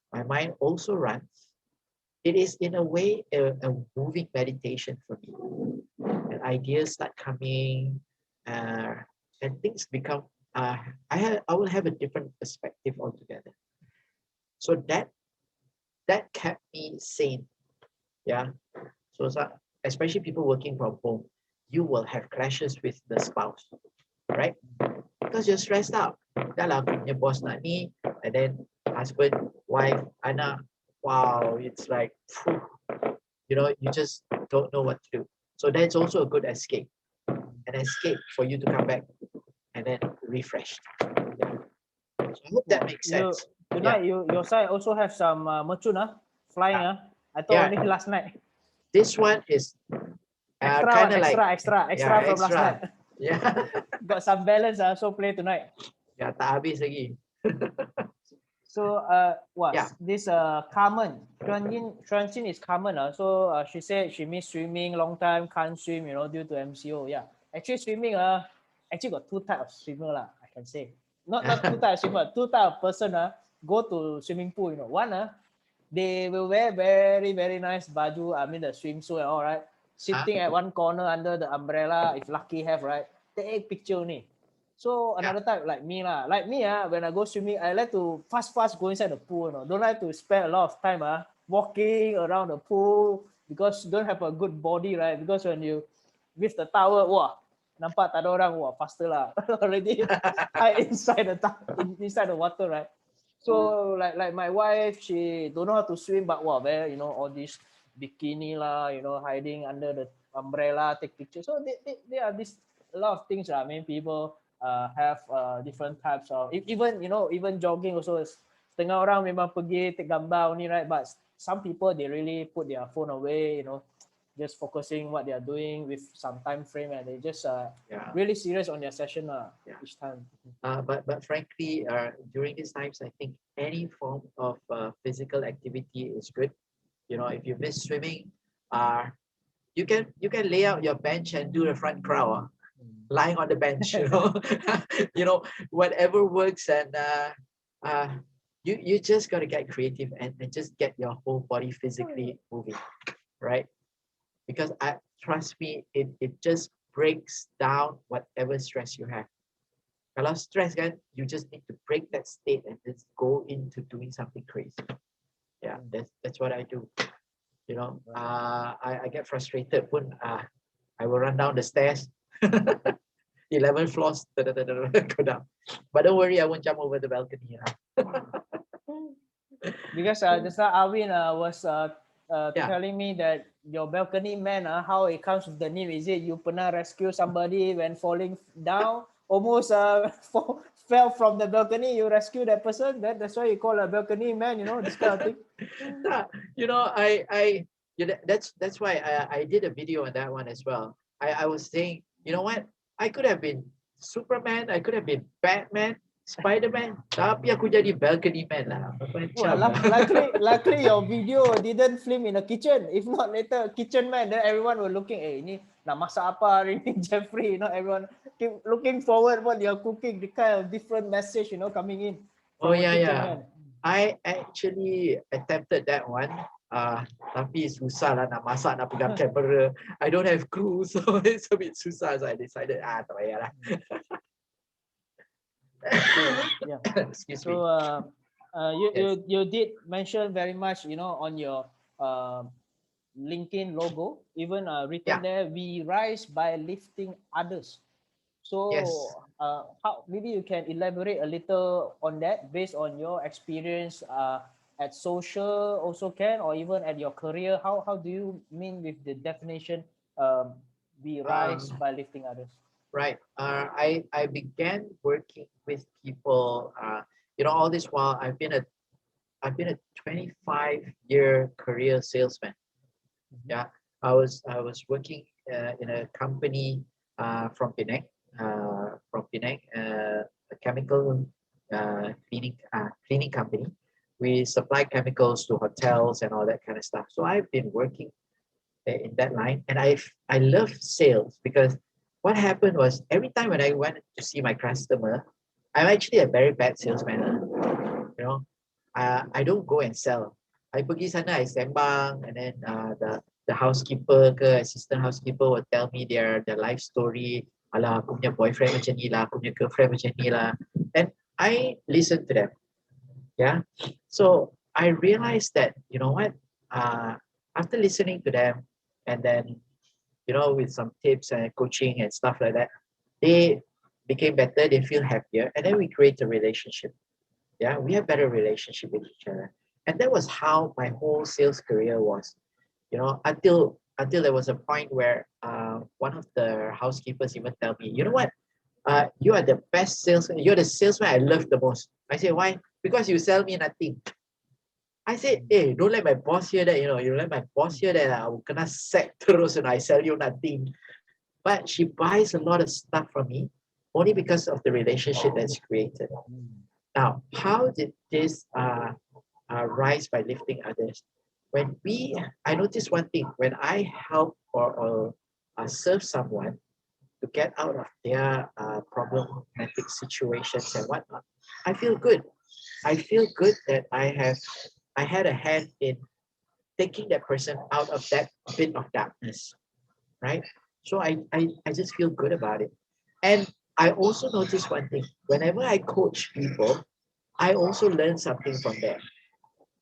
my mind also runs. It is in a way a moving meditation for me. And ideas start coming, and things become. I will have a different perspective altogether. So that kept me sane. Yeah. So especially people working from home, you will have clashes with the spouse, right? Because you're stressed out. Dah lah aku punya boss nak ni, and then husband, wife, anak, wow, it's like, you just don't know what to do. So that's also a good escape, an escape for you to come back and then refreshed. Yeah. So I hope that makes sense. Tonight, your side also have some merchun flying. I thought only last night. This one is extra from last night. Yeah. Got some balance, so play tonight. Yeah, tak habis lagi. So this Carmen, Xuanjin is Carmen. So she said she missed swimming long time, can't swim, due to MCO. Yeah. Actually swimming actually got two types of swimmer I can say. Not two types of swimmer, two types of person go to swimming pool, One they will wear very, very nice baju, I mean the swimsuit and all, right? Sitting at one corner under the umbrella, if lucky have, right? Take picture only. So another type like me when I go swimming, I like to fast go inside the pool. Don't like to spend a lot of time walking around the pool because you don't have a good body, right? Because when you with the towel, nampak tak ada orang, faster lah. Already inside the water, right? So like my wife, she don't know how to swim, but very all this bikini hiding under the umbrella, take pictures. So they are this a lot of things. I mean, people have different types of even jogging also. Setengah orang memang pergi take gambar only, right? But some people they really put their phone away, just focusing what they are doing with some time frame, and they just really serious on their session each time. But frankly, during these times, I think any form of physical activity is good. If you miss swimming, you can lay out your bench and do the front crawl, lying on the bench. Whatever works, and you just gotta get creative and just get your whole body physically moving, right? Because trust me, it just breaks down whatever stress you have. Kalau stress kan, you just need to break that state and just go into doing something crazy. Yeah, that's what I do. I get frustrated pun I will run down the stairs, 11 floors, go down. But don't worry, I won't jump over the balcony. Because just now Arvin was telling me that your balcony man, how it comes with the name. Is it you pernah rescue somebody when falling down, almost fell from the balcony, you rescue that person. That's why you call a balcony man, you know, this kind of thing. Nah, you know, that's why I did a video on that one as well. I was saying, you know what? I could have been Superman, I could have been Batman, Spider-Man, tapi aku jadi balcony man lah. Well, luckily your video didn't film in a kitchen. If not, later kitchen man, then everyone will looking, ini nak masak apa hari ni, Jeffrey? You know, everyone keep looking forward what you're cooking. The kind of different message, you know, coming in. Oh yeah. I actually attempted that one. Tapi susah lah nak masak, nak pegang kamera. I don't have crew, so it's a bit susah. So I decided, tak payah lah. Yeah. Excuse me. So you did mention very much, you know, on your LinkedIn logo, even written there, we rise by lifting others. So Yes. how maybe you can elaborate a little on that based on your experience at social also can, or even at your career. How do you mean with the definition we rise by lifting others? Right. I began working with people. You know, all this while I've been a 25-year career salesman. Yeah, I was working in a company from Penang, a chemical cleaning company. We supply chemicals to hotels and all that kind of stuff. So I've been working in that line, and I love sales because what happened was every time when I went to see my customer, I'm actually a very bad salesman. You know, I don't go and sell. I pergi sana, I sembang, and then the housekeeper ke assistant housekeeper will tell me their life story. Alah, aku punya boyfriend macam ni lah, aku punya girlfriend macam ni lah. And I listen to them. Yeah. So I realized that, you know what, after listening to them and then, you know, with some tips and coaching and stuff like that, they became better, they feel happier, and then we create a relationship. Yeah, we have better relationship with each other. And that was how my whole sales career was, you know, until there was a point where one of the housekeepers even tell me, you know what, you are the best salesman, you're the salesman I love the most. I say, why? Because you sell me nothing. I said, hey, don't let my boss hear that, you know, you let my boss hear that, I will gonna sack terus and I sell you nothing. But she buys a lot of stuff from me only because of the relationship that's created. Now, how did this rise by lifting others? I noticed one thing, when I help or serve someone to get out of their problematic situations and whatnot, I feel good. I feel good that I had a hand in taking that person out of that bit of darkness, right? So I just feel good about it. And I also notice one thing, whenever I coach people, I also learn something from them.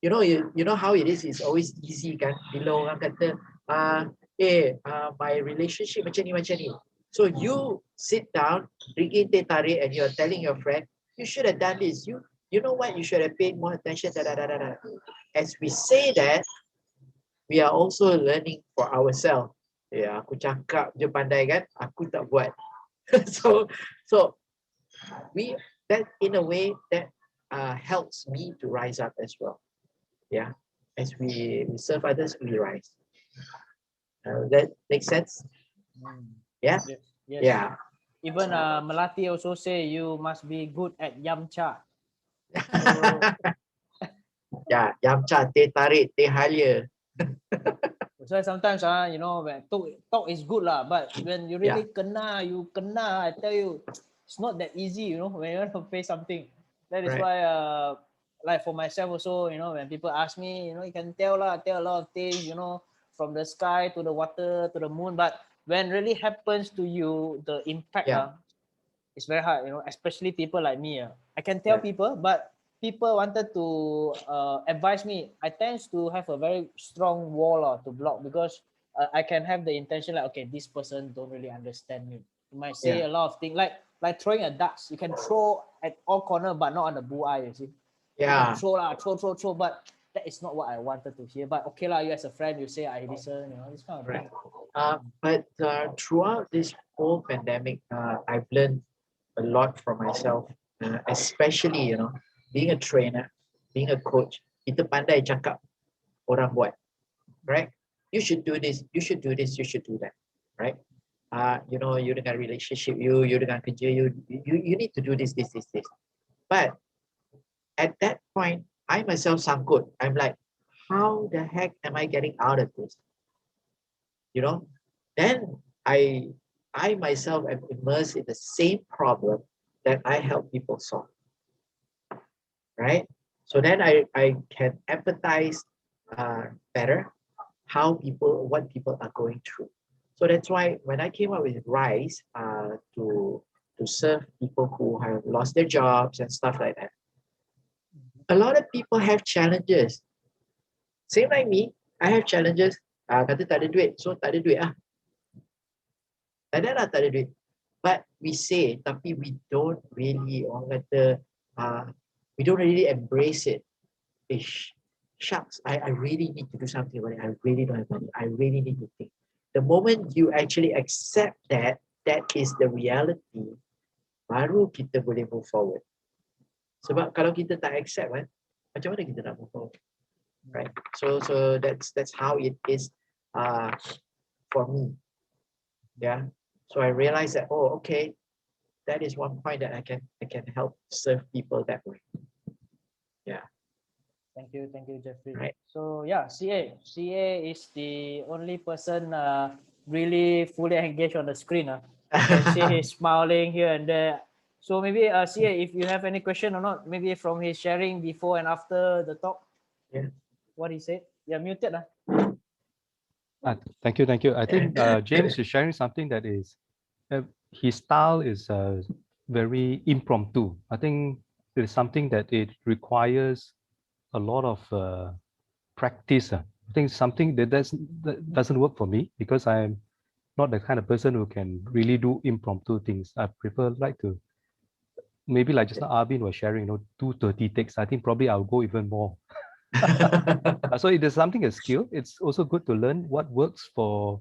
You know how it is, it's always easy kan, bila orang kata, my relationship macam ni. So you sit down, drinking teh tarik, and you're telling your friend, you should have done this. You know what, you should have paid more attention. As we say that, we are also learning for ourselves. Ya, aku cakap je pandai kan, aku tak buat. So that in a way that helps me to rise up as well. Yeah, as we serve others, we rise. That makes sense? Yeah? Yes. Yeah. Even Melati also say you must be good at yamcha. Yeah, yamcha, teh tarik, teh halia. So sometimes you know, when talk is good lah, but when you really kena, I tell you, it's not that easy, you know, when you want to pay something. That is why like for myself also, you know, when people ask me, you know, you can tell a lot of things, you know, from the sky to the water to the moon, but when really happens to you, the impact it's very hard, you know, especially people like me. I can tell people, but people wanted to advise me. I tend to have a very strong wall to block, because I can have the intention like, okay, this person don't really understand me. You might say a lot of things, like throwing a darts. You can throw at all corner, but not on the bullseye, you see. Yeah. Throw, but that is not what I wanted to hear. But okay lah, you as a friend, you say I listen, you know, this kind of thing. But throughout this whole pandemic, I've learned a lot from myself. especially, being a trainer, being a coach, kita pandai cakap orang buat, right? You should do this, you should do this, you should do that, right? You dengan relationship you dengan kerja you need to do this. But at that point, I myself sangkut. I'm like, how the heck am I getting out of this? Then I myself am immersed in the same problem that I help people solve, right? So then I can empathize better what people are going through. So that's why when I came up with RISE to serve people who have lost their jobs and stuff like that, a lot of people have challenges. Same like me, I have challenges. Kata tak ada duit, so tak ada duit ah. Tak ada duit. But we say, tapi we don't really, orang kata, we don't really embrace it. Shucks, I really need to do something about it. I really don't have money. I really need to think. The moment you actually accept that is the reality, baru kita boleh move forward. Sebab kalau kita tak accept, macam mana kita nak move forward? Right? So that's how it is for me. Yeah. So I realized that, okay, that is one point that I can help serve people that way. Yeah. Thank you, Jeffrey. Right. So yeah, CA is the only person really fully engaged on the screen. You can see he's smiling here and there. So maybe CA, if you have any question or not, maybe from his sharing before and after the talk. Yeah. What he said. Yeah, muted. Thank you. I think James is sharing something that is, his style is very impromptu. I think it is something that it requires a lot of practice. I think something that doesn't work for me because I'm not the kind of person who can really do impromptu things. I prefer maybe like just now Arvin was sharing, 230 takes. I think probably I'll go even more. So it is something a skill. It's also good to learn what works for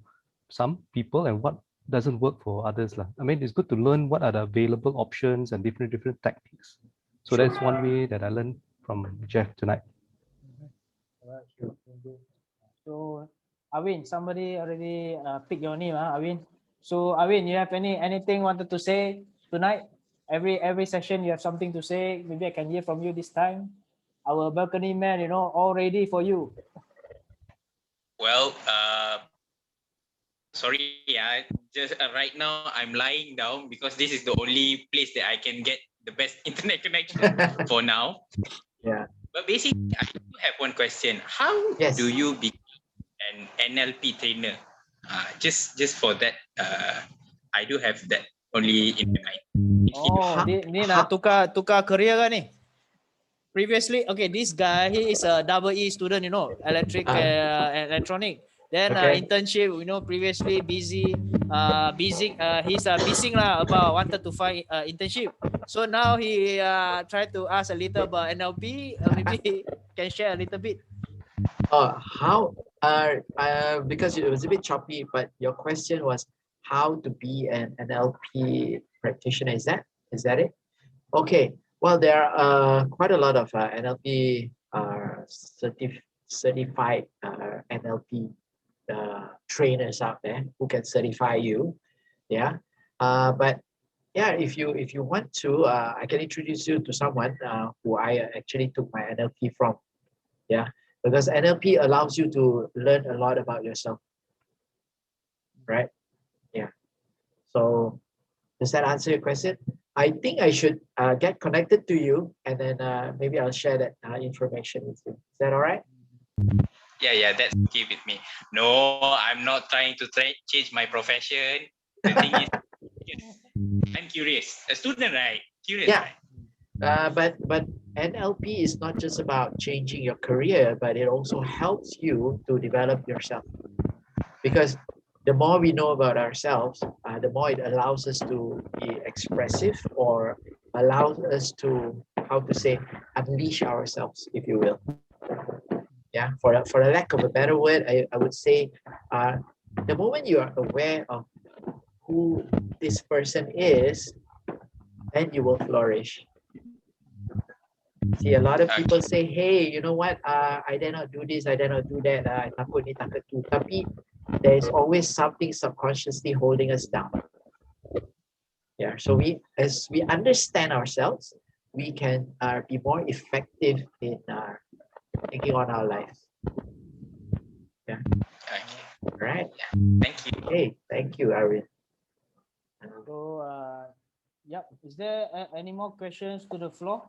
some people and what doesn't work for others. I mean, it's good to learn what are the available options and different techniques. So Sure. that's one way that I learned from Jeff tonight. So Arvin, somebody already picked your name, Arvin. So Arvin, you have anything wanted to say tonight? Every session you have something to say. Maybe I can hear from you this time. Our balcony man, all ready for you. Well, sorry, just right now I'm lying down because this is the only place that I can get the best internet connection for now. Yeah. But basically, I do have one question. How do you become an NLP trainer? Just for that, I do have that only in my mind. Oh, ni nak tukar career kan ni? Previously, okay, this guy, he is a double E student, electric and electronic. Then internship, previously busy, he's busy about wanted to find internship. So now he tried to ask a little about NLP. Maybe can share a little bit. How? Because it was a bit choppy, but your question was how to be an NLP practitioner. Is that it? Okay. Well, there are quite a lot of NLP certified NLP trainers out there who can certify you. Yeah. But yeah, if you want to, I can introduce you to someone who I actually took my NLP from. Yeah. Because NLP allows you to learn a lot about yourself. Right? Yeah. So does that answer your question? I think I should get connected to you and then maybe I'll share that information with you. Is that all right? Yeah, that's okay with me. No, I'm not trying to change my profession. The thing is, I'm curious. A student, right? Curious, yeah. Right? But NLP is not just about changing your career, but it also helps you to develop yourself. Because the more we know about ourselves, the more it allows us to be expressive or allows us to, unleash ourselves, if you will. Yeah, for a lack of a better word, I would say the moment you are aware of who this person is, then you will flourish. See, a lot of people say, hey, you know what, I dare not do this, I dare not do that, takut ni, takut tu. Tapi there is always something subconsciously holding us down. Yeah, so as we understand ourselves, we can be more effective in taking on our lives. Yeah. Okay. Right. Thank you. Hey, thank you, Arvin. So, yep. Is there any more questions to the floor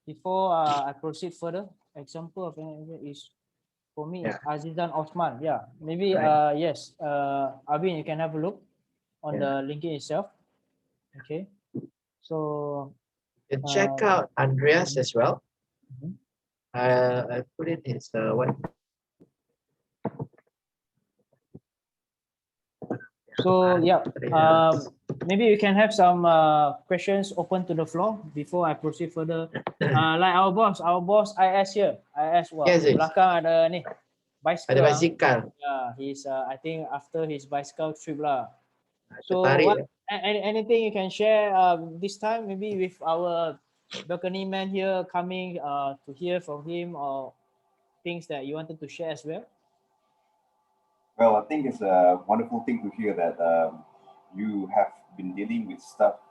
before I proceed further? Example of is for me is Azizan Osman. Yeah, maybe yes. Arvin, you can have a look on the LinkedIn itself. Okay. So check out Andreas as well. Mm-hmm. I put in his what. So yeah, maybe we can have some questions open to the floor before I proceed further. Like our boss IS here. IS wah, belakang ada ni bicycle. Ada bicycle. Yeah, he's I think after his bicycle trip lah. So what, anything you can share this time maybe with our balcony man here coming to hear from him, or things that you wanted to share as well? Well, I think it's a wonderful thing to hear that you have been dealing with stuff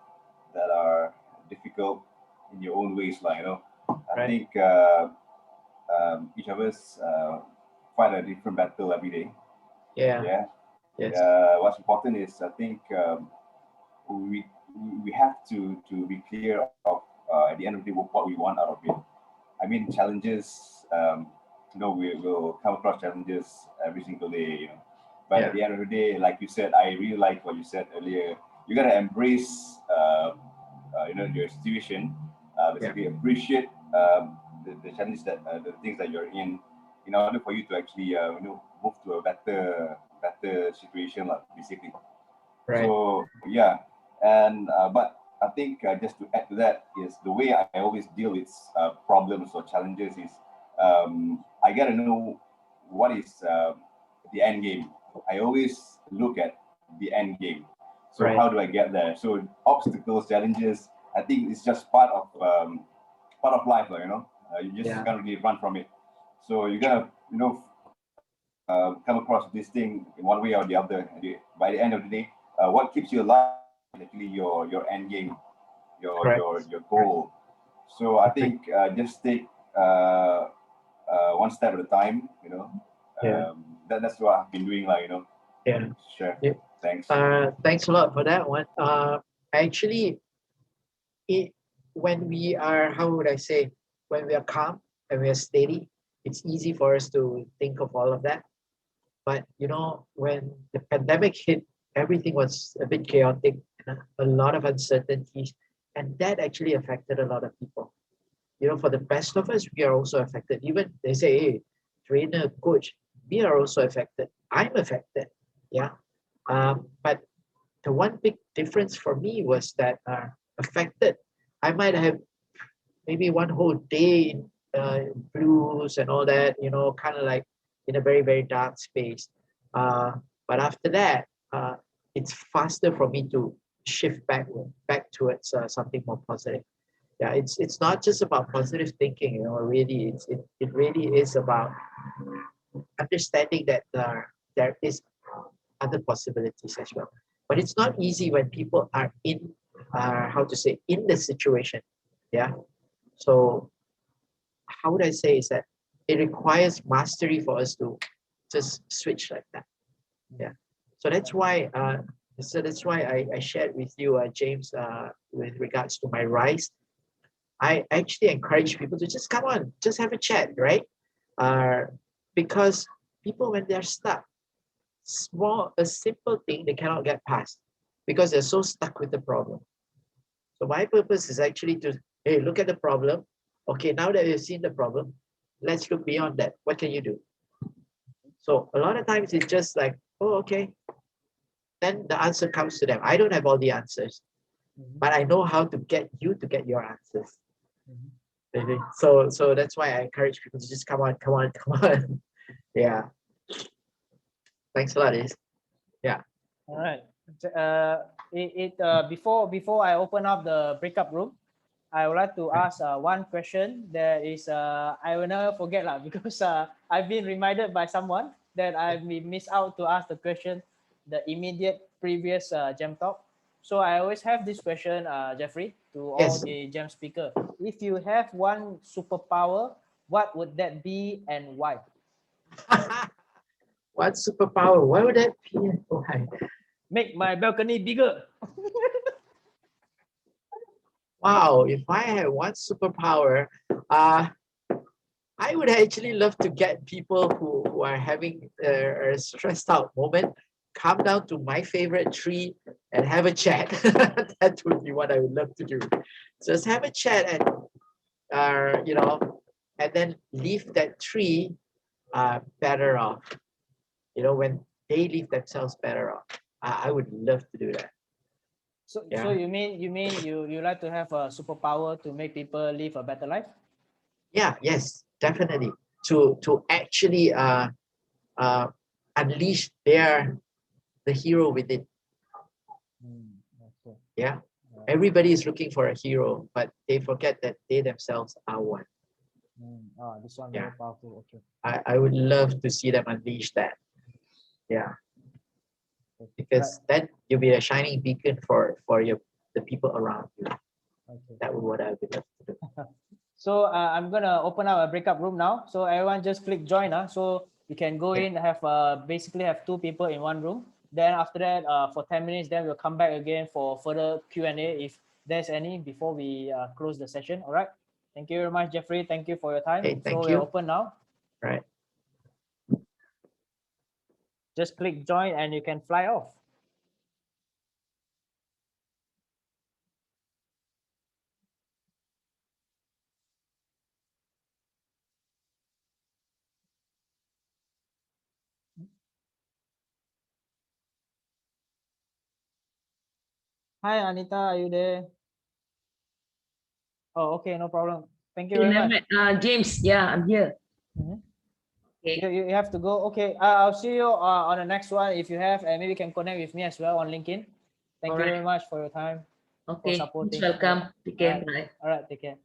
that are difficult in your own ways. Like, you know, I think each of us fight a different battle every day. Yeah. Yeah. Yes. What's important is I think we have to be clear of at the end of the day what we want out of it. I mean, challenges. You know, we will come across challenges every single day, you know. But at the end of the day, like you said, I really like what you said earlier. You gotta embrace, you know, your situation. Basically, appreciate the challenges that the things that you're in order for you to actually, you know, move to a better situation, like basically. Right. So yeah, and but I think just to add to that is the way I always deal with problems or challenges is. I gotta know what is the end game. I always look at the end game. So how do I get there? So obstacles, challenges, I think it's just part of life, you know. You just can't really run from it. So you gotta, you know, come across this thing in one way or the other. By the end of the day, what keeps you alive is actually your end game, your goal. So I think just take one step at a time, you know. That's what I've been doing, like, you know. Yeah. Sure. Yeah. Thanks. Thanks a lot for that one. Actually, when we are, how would I say, when we are calm and we are steady, it's easy for us to think of all of that. But you know, when the pandemic hit, everything was a bit chaotic, a lot of uncertainties, and that actually affected a lot of people. You know, for the best of us, we are also affected. Even they say, hey, trainer, coach, we are also affected. I'm affected. Yeah. But the one big difference for me was that affected, I might have maybe one whole day in blues and all that, you know, kind of like in a very, very dark space. But after that, it's faster for me to shift back towards something more positive. Yeah, it's not just about positive thinking, you know. Really, it really is about understanding that there is other possibilities as well. But it's not easy when people are in in the situation. Yeah. So how would I say is that it requires mastery for us to just switch like that. Yeah. So that's why I shared with you, James, with regards to my rise. I actually encourage people to just come on, just have a chat, right? Because people, when they're stuck, a simple thing they cannot get past because they're so stuck with the problem. So my purpose is actually to, hey, look at the problem. Okay, now that you've seen the problem, let's look beyond that. What can you do? So a lot of times it's just like, oh, okay. Then the answer comes to them. I don't have all the answers, but I know how to get you to get your answers. So that's why I encourage people to just come on. Yeah. Thanks a lot, Is. Yeah. All right. Before I open up the breakup room, I would like to ask one question that is I will never forget lah, because I've been reminded by someone that I missed out to ask the question the immediate previous Gem Talk. So I always have this question, Jeffrey, to all Yes. the Gem speaker. If you have one superpower, what would that be and why? What superpower? Why would that be and why? Make my balcony bigger. Wow, if I had one superpower, I would actually love to get people who are having a stressed out moment come down to my favorite tree and have a chat. That would be what I would love to do. Just have a chat and you know, and then leave that tree better off. You know, when they leave themselves better off. I would love to do that. So, Yeah. so you mean you like to have a superpower to make people live a better life? Yeah, yes, definitely. To actually unleash the hero within. Okay. Yeah. Everybody is looking for a hero, but they forget that they themselves are one. This one Yeah. very powerful. Okay. I would love to see them unleash that. Yeah. Because then you'll be a shining beacon for the people around you. Okay. That would what I would love to do. So I'm gonna open up a breakup room now. So everyone just click join. So you can go in, have basically have 2 people in one room. Then after that, for 10 minutes, then we'll come back again for further Q&A if there's any before we close the session. All right. Thank you very much, Jeffrey. Thank you for your time. Okay, thank so you. we're open now. Right. Just click join and you can fly off. Hi, Anita, are you there? Oh, okay, no problem. Thank you very much. James, yeah, I'm here. Okay. You have to go. Okay, I'll see you on the next one if you have, and maybe you can connect with me as well on LinkedIn. Thank you very much for your time. Okay, for supporting. welcome. Take care. All right. Bye. All right, take care.